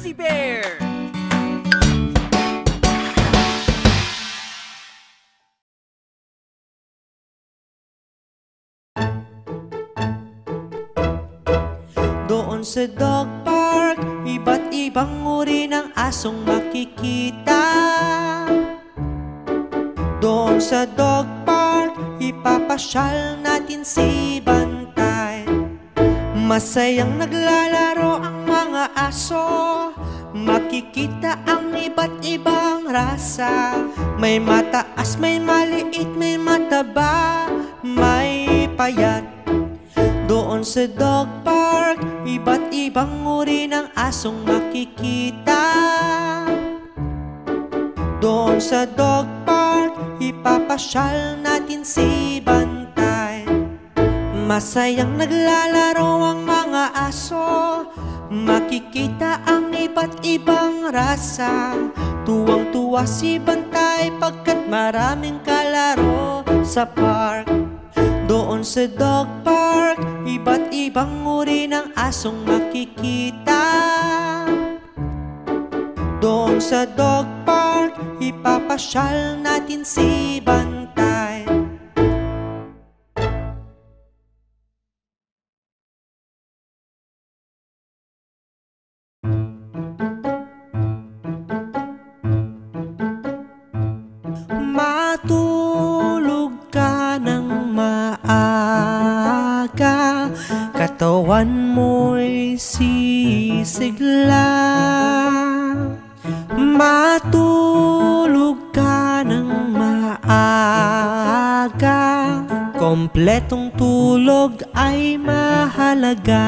Fuzzy Bear! Doon sa dog park, iba't ibang uri ng asong makikita. Doon sa dog park, ipapasyal natin si Bantay. Masayang naglalaro ang mga aso, makikita ang iba't ibang rasa. May mataas, may maliit, may mataba, may payat. Doon sa dog park, iba't ibang uri ng asong makikita. Doon sa dog park, ipapasyal natin si Bantay. Masayang naglalaro ang mga aso, makikita ang iba't ibang rasa. Tuwang-tuwa si Bantay pagkat maraming kalaro sa park. Doon sa dog park, iba't ibang uri ng asong makikita. Doon sa dog park, ipapasyal natin si Bantay. Matulog ka ng maaga, katawan mo'y sisigla. Matulog ka ng maaga, kompletong tulog ay mahalaga.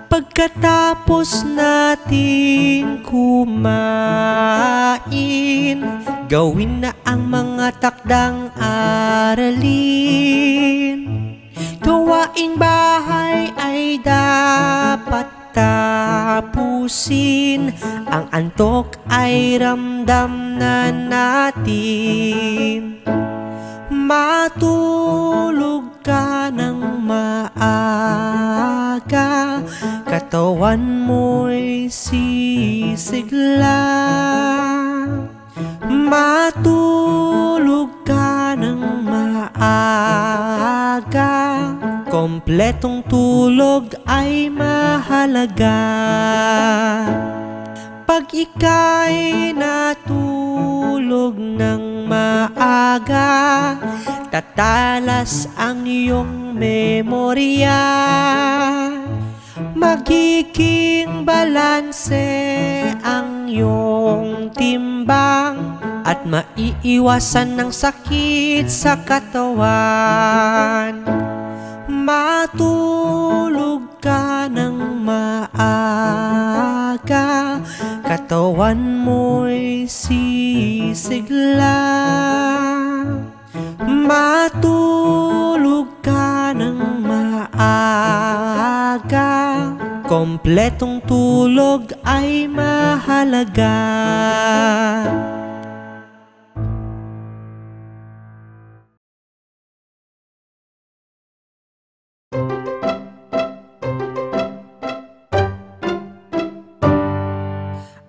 Pagkatapos natin kumain, gawin na ang mga takdang aralin. Gawaing bahay ay dapat tapusin, ang antok ay ramdam na natin. Matulog ka ng maaga, katawan mo'y sisigla. Matulog ka ng maaga, kompletong tulog ay mahalaga. Pag ika'y natulog ng maaga, tatalas ang iyong memorya. Magiging balanse ang iyong timbang at maiiwasan ng sakit sa katawan. Matulog ka ng maaga, katawan mo'y sisigla. Matulog ka ng maaga, kompletong tulog ay mahalaga.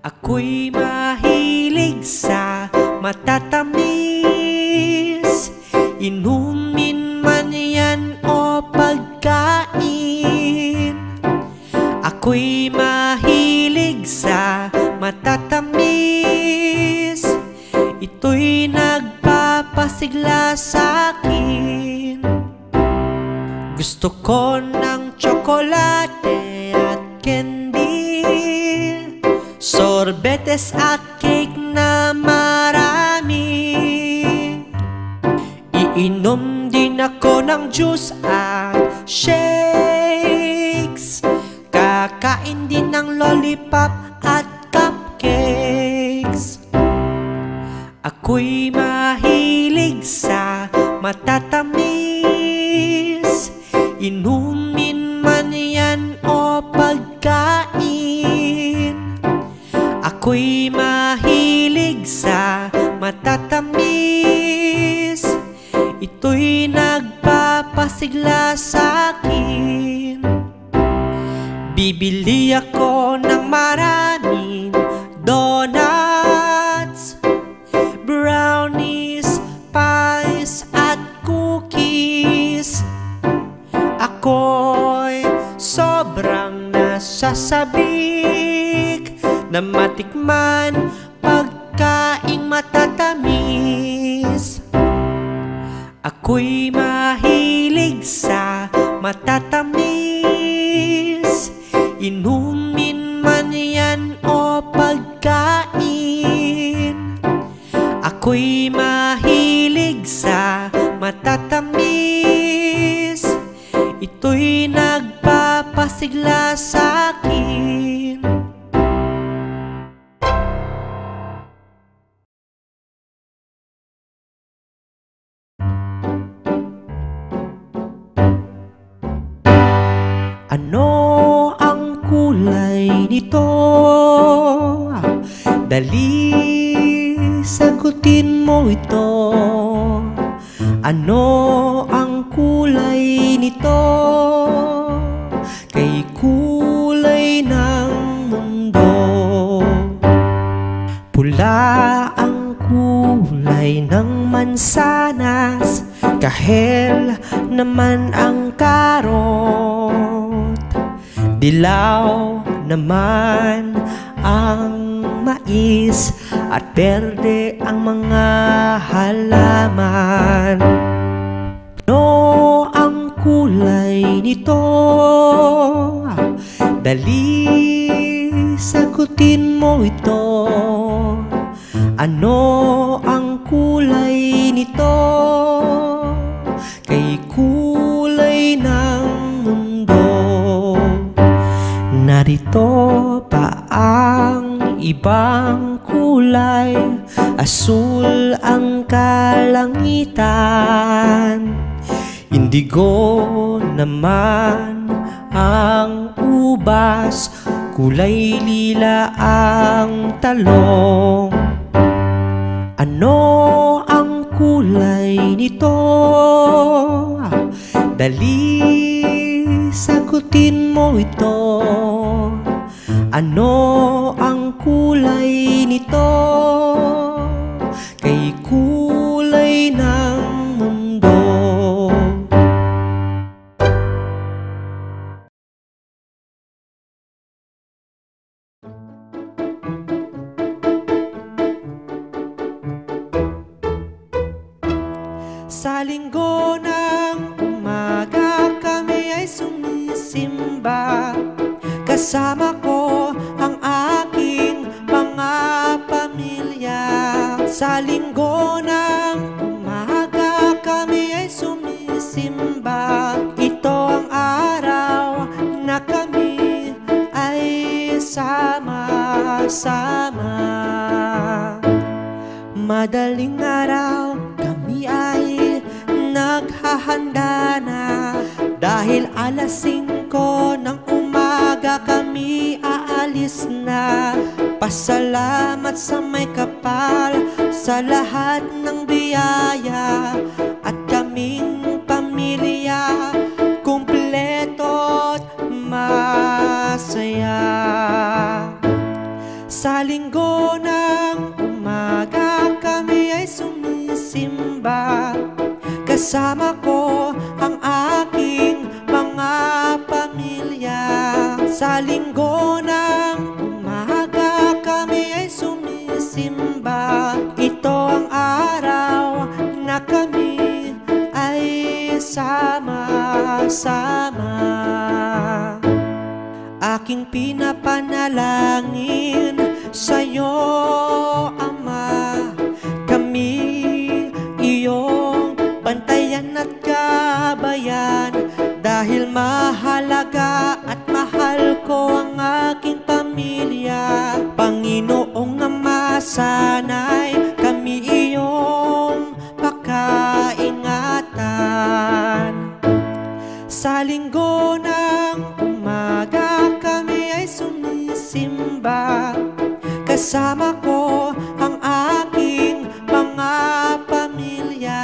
Ako'y mahilig sa matatamis, inumin man yan o pagkain. Ako'y mahilig sa matatamis, ito'y nagpapasigla sa'kin. Gusto ko ng tsokolate at candy, sorbetes at cake na marami. Iinom din ako ng juice at shakes, kakain din ng lollipop at cupcakes. Ako'y mahilig sa matatamis, inumin man yan o pagkain. Ako'y mahilig sa matatamis, ito'y nagpapasigla sa'kin. Bibili ako ng maraming donuts, brownies, pies at cookies. Ako'y sobrang nasasabik na matikman pagkaing matatamis. Ako'y mahilig sa matatamis, inumin man yan o pagkain. Ako'y mahilig sa matatamis, ito'y nagpapasigla sa akin. Ano ang kulay nito? Dali, sagutin mo ito. Ano ang kulay nito? Kay kulay ng mundo. Pula ang kulay ng mansanas, kahel naman ang karot. Dilaw naman ang mais at berde ang mga halaman. Ano ang kulay nito? Dali, sagutin mo ito. Ano ang kulay nito? Kay kulay ng mundo. Narito pa ang ibang kulay, asul ang kalangitan, indigo naman ang ubas, kulay lila ang talong. Ano ang kulay nito? Dali, sagutin mo ito. Ano ang kulay nito? Kay kulay ng mundo. Sa linggo ng umaga kami ay sumisimba. Kasama ko ang aking mga pamilya. Sa linggo ng umaga kami ay sumisimba. Ito ang araw na kami ay sama-sama. Madaling araw kami ay naghahanda na, dahil alas 5 ng umaga kami aalis na. Pasalamat sa may kapal, sa lahat ng biyaya, at kaming pamilya kumpleto't masaya. Sa linggo ng umaga kami ay sumisimba. Kasama ko ang aking mga pamilya. Sa linggo ng umaga kami ay sumisimba. Ito ang araw na kami ay sama-sama. Aking pinapanalangin sa'yo, Ama, kami iyong bantayan at gabayan, dahil mahalaga at mahal ko ang aking pamilya. Panginoong Ama, sana'y kami iyong pakaingatan. Sa linggo ng umaga kami ay sumisimba. Kasama ko ang aking mga pamilya.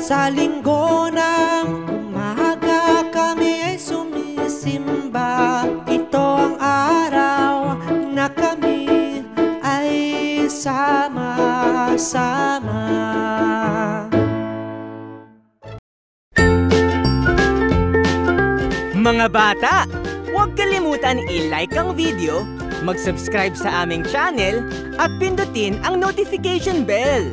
Sa linggo ng umaga kami ay sumisimba. Ito ang araw sama-sama. Mga bata, huwag kalimutan i-like ang video, mag-subscribe sa aming channel, at pindutin ang notification bell.